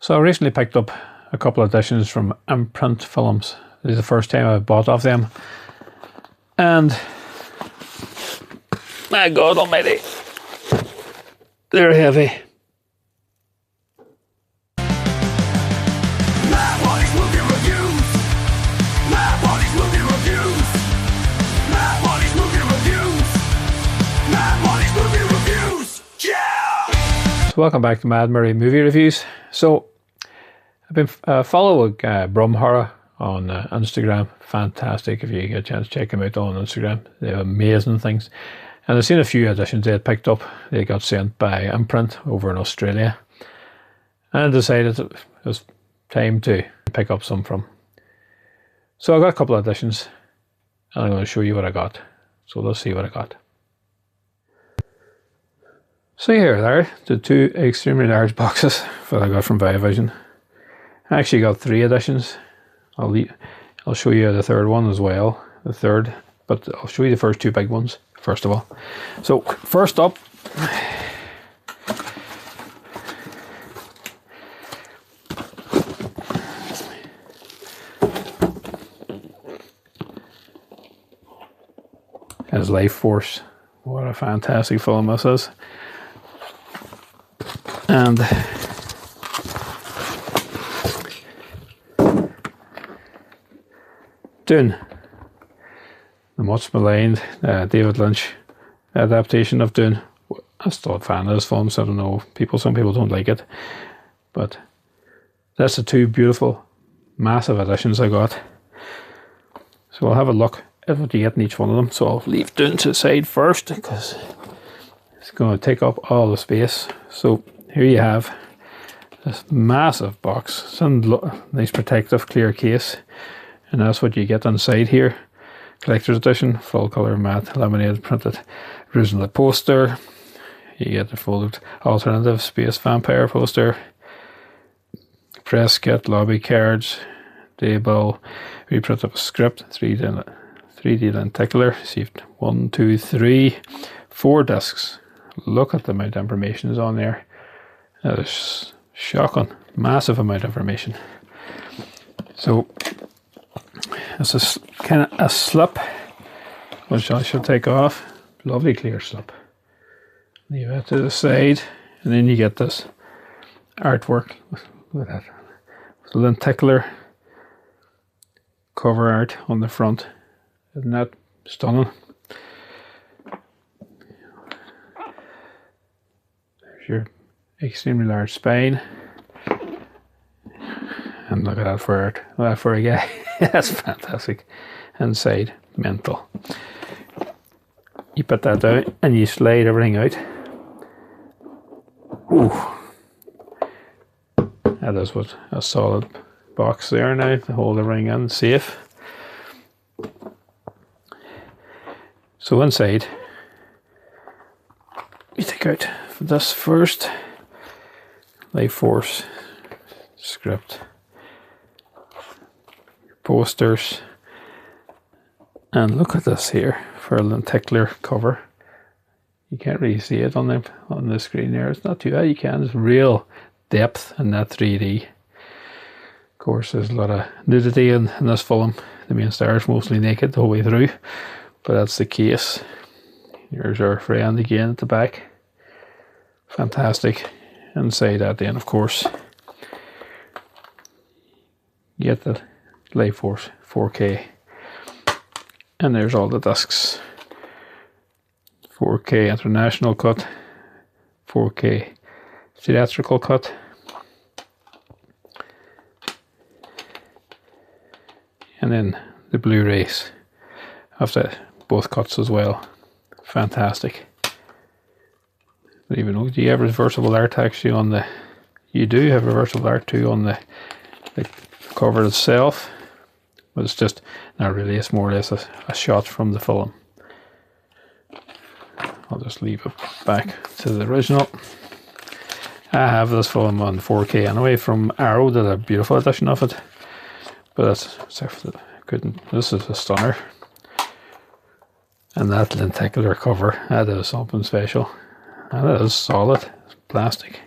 So I recently picked up a couple of editions from Imprint Films. This is the first time I've bought off them. And my God almighty, they're heavy. So welcome back to Mad Murray Movie Reviews. So I've been following Brumhorror on Instagram. Fantastic. If you get a chance, check them out on Instagram. They have amazing things. And I've seen a few editions they had picked up. They got sent by Imprint over in Australia. And I decided it was time to pick up some from. So I got a couple of editions. And I'm going to show you what I got. So let's see what I got. So here they are, the two extremely large boxes that I got from Vision. I actually got 3 editions. I'll show you the third one as well, but I'll show you the first 2 big ones first of all. So first up, is Life Force. What a fantastic film this is. And Dune, the much maligned David Lynch adaptation of Dune. I'm still a fan of this film, so I don't know, some people don't like it, but that's the 2 beautiful massive editions I got. So I'll have a look at what you get in each one of them. So I'll leave Dune to the side first because it's going to take up all the space. So here you have this massive box. It's a nice protective clear case, and that's what you get inside here. Collector's edition, full colour matte laminated printed original poster. You get the folded alternative space vampire poster, press kit, lobby cards, table, reprint of a script, 3D lenticular. Received 1, 2, 3, 4 discs. Look at the amount of information is on there. That is shocking. Massive amount of information. So it's a kind of a slip, which I shall take off. Lovely clear slip. Leave it to the side, and then you get this artwork with that lenticular cover art on the front. Isn't that stunning? There's your extremely large spine, and look at that for art. That for a guy. That's fantastic. Inside, mental. You put that down and you slide everything out. Ooh, that is what a solid box there now to hold everything in safe. So inside, you take out this first. Life Force script, posters, and look at this here for a lenticular cover. You can't really see it on the screen there. It's not too bad. You can. There's real depth in that 3D. Of course, there's a lot of nudity in this film. The main star is mostly naked the whole way through, but that's the case. Here's our friend again at the back. Fantastic. Inside that then, of course, you get the Life Force 4K, and there's all the discs. 4K international cut, 4K theatrical cut, and then the Blu-rays of both cuts as well. Fantastic. Even though you have reversible art actually on the, you do have reversible art too on the cover itself, but it's just not really. It's more or less a shot from the film. I'll just leave it back to the original. I have this film on 4K anyway from Arrow. Did a beautiful edition of it, but this is a stunner. And that lenticular cover, that is something special. That is solid, it's plastic.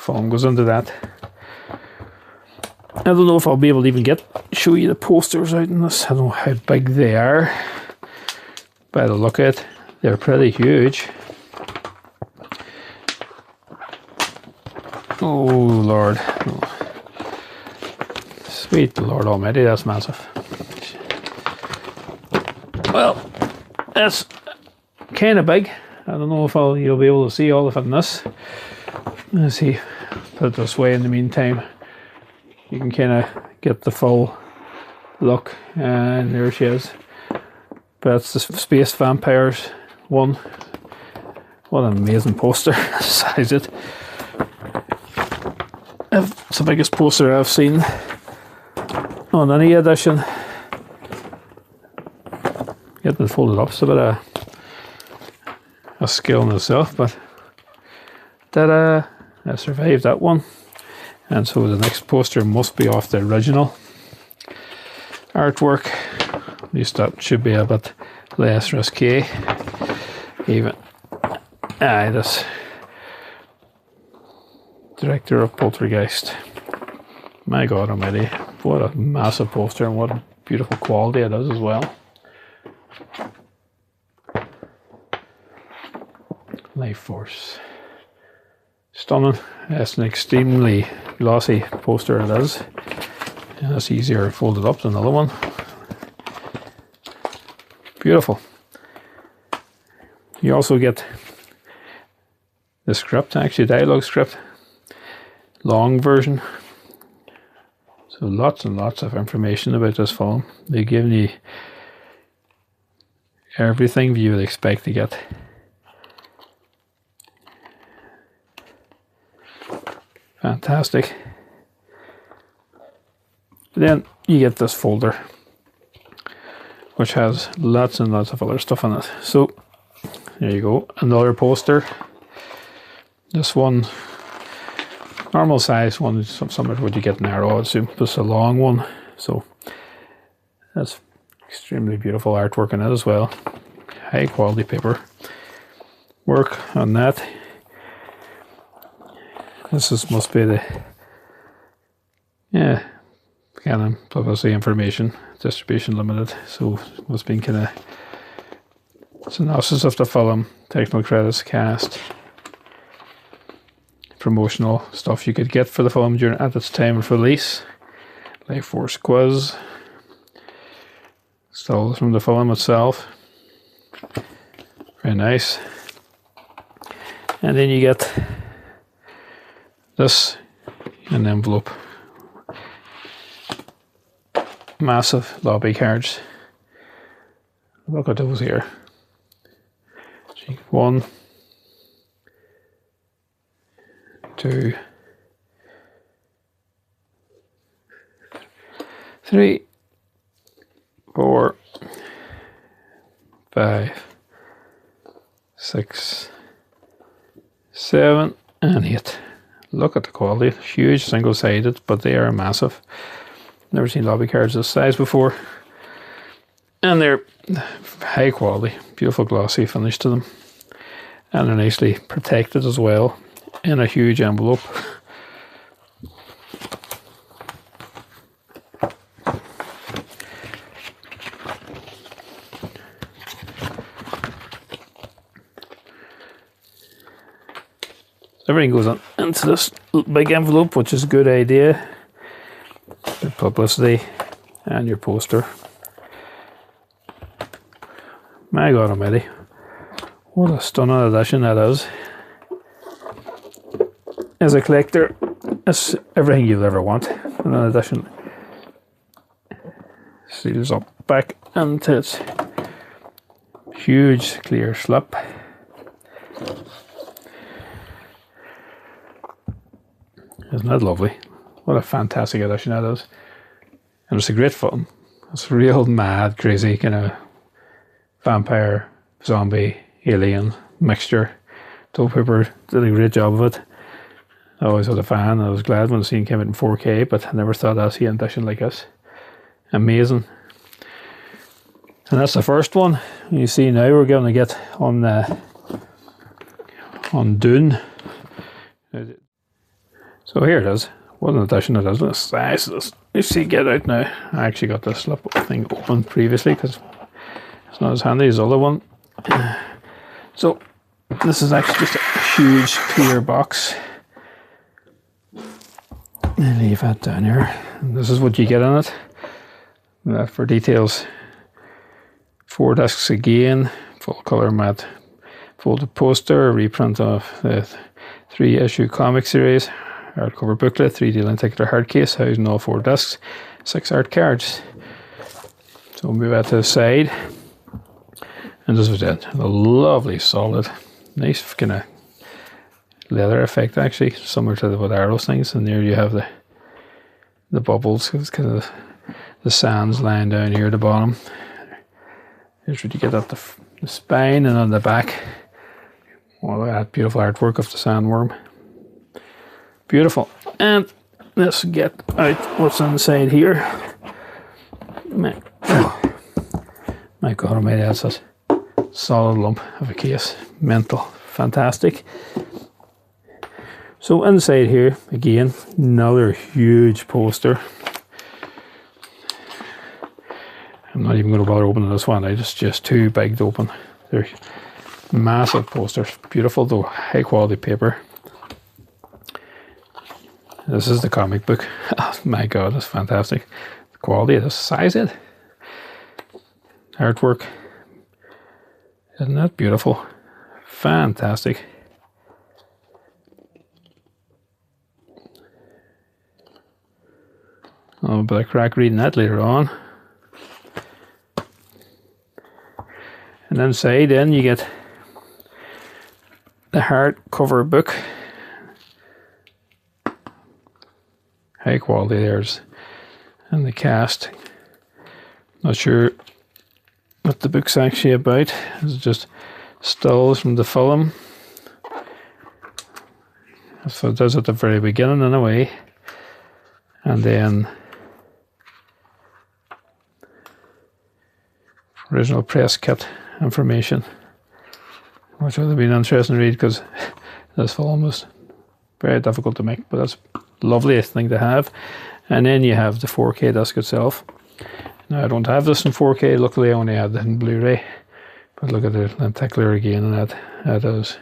film goes into that. I don't know if I'll be able to even show you the posters out in this. I don't know how big they are. By the look at it, they're pretty huge. Oh Lord. Oh. Sweet Lord Almighty, that's massive. Well, that's kind of big. I don't know if you'll be able to see all of it in this. Let's see, put it this way in the meantime. You can kind of get the full look, and there she is. But it's the Space Vampires one. What an amazing poster. Size it. It's the biggest poster I've seen on any edition. Getting it folded up is a bit of a skill in itself, but I survived that one. And so the next poster must be off the original artwork. At least that should be a bit less risky. Even this director of Poltergeist. My God Almighty, what a massive poster, and what a beautiful quality it is as well. Life Force. Stunning. It's an extremely glossy poster it is. And it's easier folded up than the other one. Beautiful. You also get the script, actually dialogue script, long version. So lots and lots of information about this film. They give you everything you would expect to get. Fantastic. Then you get this folder, which has lots and lots of other stuff in it. So there you go, another poster. This one, normal size one, similar to what you get in Arrow, I assume. This is a long one, so that's extremely beautiful artwork in it as well. High quality paper work on that. This must be the kind of publicity information distribution limited, so it must be kind of synopsis of the film, technical credits, cast, promotional stuff you could get for the film at its time of release, Life Force quiz, stills from the film itself, very nice. And then you get this in an envelope. Massive lobby cards. Look at those here. 1, 2, 3, 4, 5, 6, 7, and 8. Look at the quality. Huge, single-sided, but they are massive. Never seen lobby cards this size before. And they're high quality, beautiful glossy finish to them. And they're nicely protected as well in a huge envelope. Everything goes on into this big envelope, which is a good idea. Your publicity and your poster. My God Almighty, what a stunning edition that is. As a collector, it's everything you'll ever want in an edition. Seals up back into its huge clear slip. Isn't that lovely? What a fantastic edition that is. And it's a great film. It's a real mad, crazy kind of vampire, zombie, alien mixture. Tobe Hooper did a great job of it. I always was a fan. I was glad when the scene came out in 4K, but I never thought I'd see an edition like this. Amazing. And that's the first one. You see now we're going to get on Dune. So here it is. What an edition it is. Let's size this. You see, get out now. I actually got this slip thing open previously because it's not as handy as the other one. So this is actually just a huge clear box. And leave that down here. And this is what you get in it. For details, 4 discs again, full colour matte folded poster, a reprint of the 3-issue comic series, hardcover booklet, 3D lenticular hard case housing all 4 discs, 6 art cards. So we'll move that to the side. And this was it. A lovely, solid, nice kind of leather effect, actually, similar to what Arrows things. And there you have the bubbles. It's kind of the sands lying down here at the bottom. Here's what you get at the spine, and on the back, all that beautiful artwork of the sandworm. Beautiful. And let's get out what's inside here. My God almighty, that's a solid lump of a case. Mental. Fantastic. So inside here, again, another huge poster. I'm not even going to bother opening this one. It's just too big to open. They're massive posters. Beautiful though, high quality paper. This is the comic book. Oh my God, that's fantastic. The quality of the size of it. Artwork. Isn't that beautiful? Fantastic. I'll be a crack reading that later on. And inside then you get the hardcover book. High quality there's, and the cast. Not sure what the book's actually about. It's just stills from the film. That's what it does at the very beginning in a way. And then original press kit information, which would have been interesting to read because this film was very difficult to make, but that's a lovely thing to have. And then you have the 4K disc itself. Now I don't have this in 4K, luckily I only had it in Blu-ray, but look at the lenticular again, and that is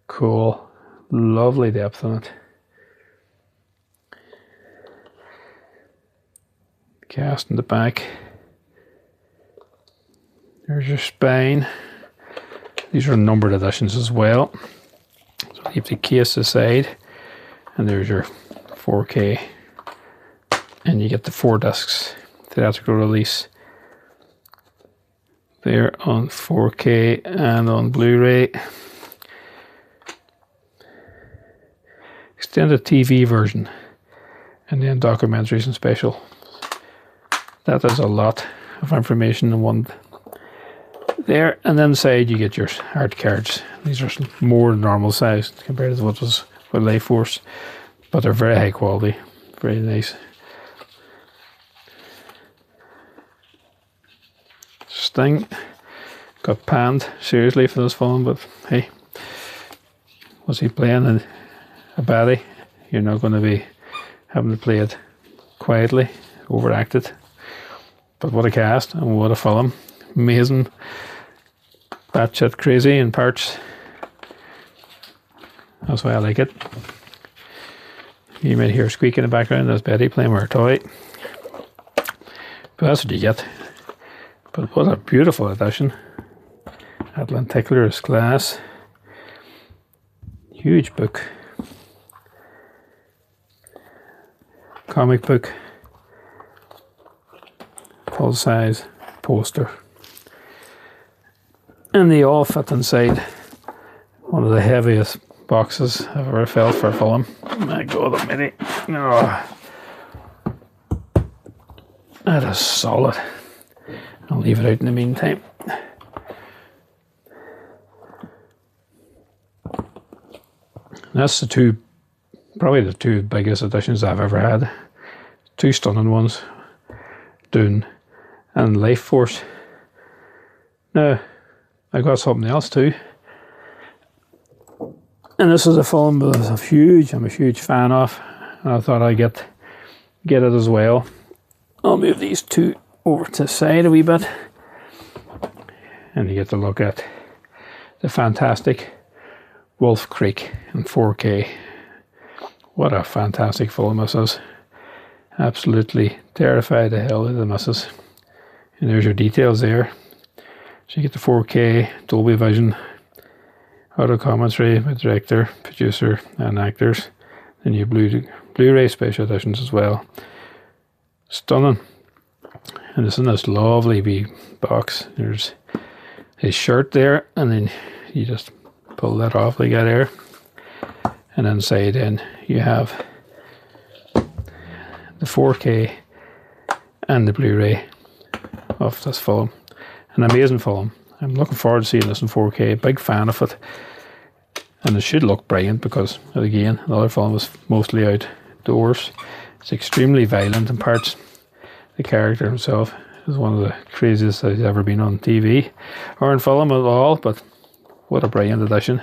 cool. Lovely depth on it. Cast in the back. There's your spine. These are numbered editions as well. So keep the case aside, and there's your 4K, and you get the 4 discs theatrical release there on 4K and on Blu-ray. Extended TV version, and then documentaries and special. That is a lot of information in one there. And then inside you get your art cards. These are more normal size compared to what was with Life Force, but they're very high quality, very nice. Sting got panned seriously for this film, but hey, was he playing a baddie? You're not going to be having to play it quietly, overacted. But what a cast and what a film. Amazing. Batshit crazy in parts. That's why I like it. You might hear a squeak in the background. That's Betty playing with her toy. But that's what you get. But what a beautiful edition. That lenticular is glass. Huge book. Comic book. Full size poster. And they all fit inside one of the heaviest boxes I've ever felt for a film. My God almighty. Oh, that is solid. I'll leave it out in the meantime. That's probably the two biggest editions I've ever had. 2 stunning ones. Dune and Life Force. Now, I got something else too. And this is a film that I'm a huge fan of, and I thought I'd get it as well. I'll move these two over to the side a wee bit, and you get to look at the fantastic Wolf Creek in 4K. What a fantastic film this is. Absolutely terrified the hell out of the missus. And there's your details there. So you get the 4K, Dolby Vision, audio commentary by director, producer and actors. Then you Blu-ray special editions as well. Stunning. And it's in this lovely wee box. There's his shirt there, and then you just pull that off like that there. And inside then you have the 4K and the Blu-ray of this film. An amazing film. I'm looking forward to seeing this in 4K. Big fan of it. And it should look brilliant because, again, another film was mostly outdoors. It's extremely violent in parts. The character himself is one of the craziest that he's ever been on TV or in film at all, but what a brilliant addition.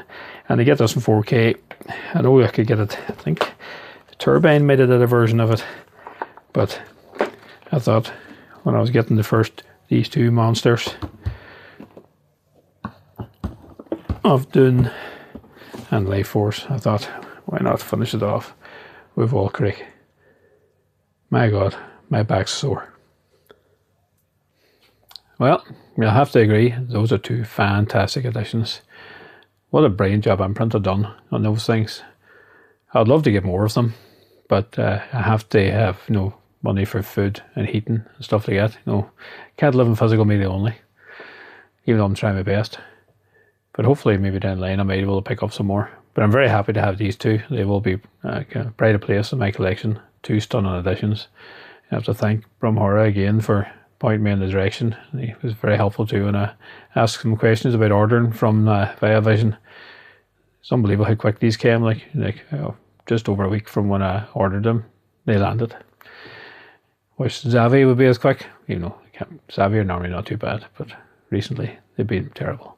And to get this in 4K, I know I could get it, I think Turbine made it a version of it, but I thought when I was getting these two monsters of Dune and Life Force, I thought, why not finish it off with Wolf Creek? My God, my back's sore. Well, you'll have to agree, those are two fantastic additions. What a brilliant job Imprint have done on those things. I'd love to get more of them, but I have to have money for food and heating and stuff like that. Can't live in physical media only, even though I'm trying my best. But hopefully maybe down the line I might be able to pick up some more. But I'm very happy to have these two. They will be a brighter place in my collection. Two stunning additions. I have to thank Brumhora again for pointing me in the direction. He was very helpful too when I asked some questions about ordering from Via Vision. It's unbelievable how quick these came. Just over a week from when I ordered them, they landed. Wish Xavi would be as quick. Xavi are normally not too bad, but recently they've been terrible.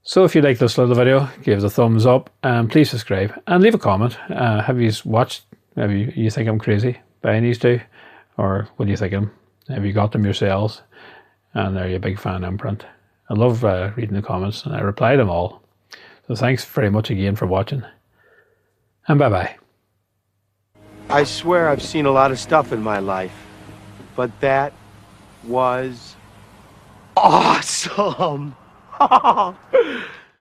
So if you like this little video, give it a thumbs up and please subscribe and leave a comment. Have you watched? You think I'm crazy buying these two? Or what do you think of them? Have you got them yourselves? And are you a big fan of Imprint? I love reading the comments and I reply them all. So thanks very much again for watching. And bye bye. I swear I've seen a lot of stuff in my life, but that was awesome.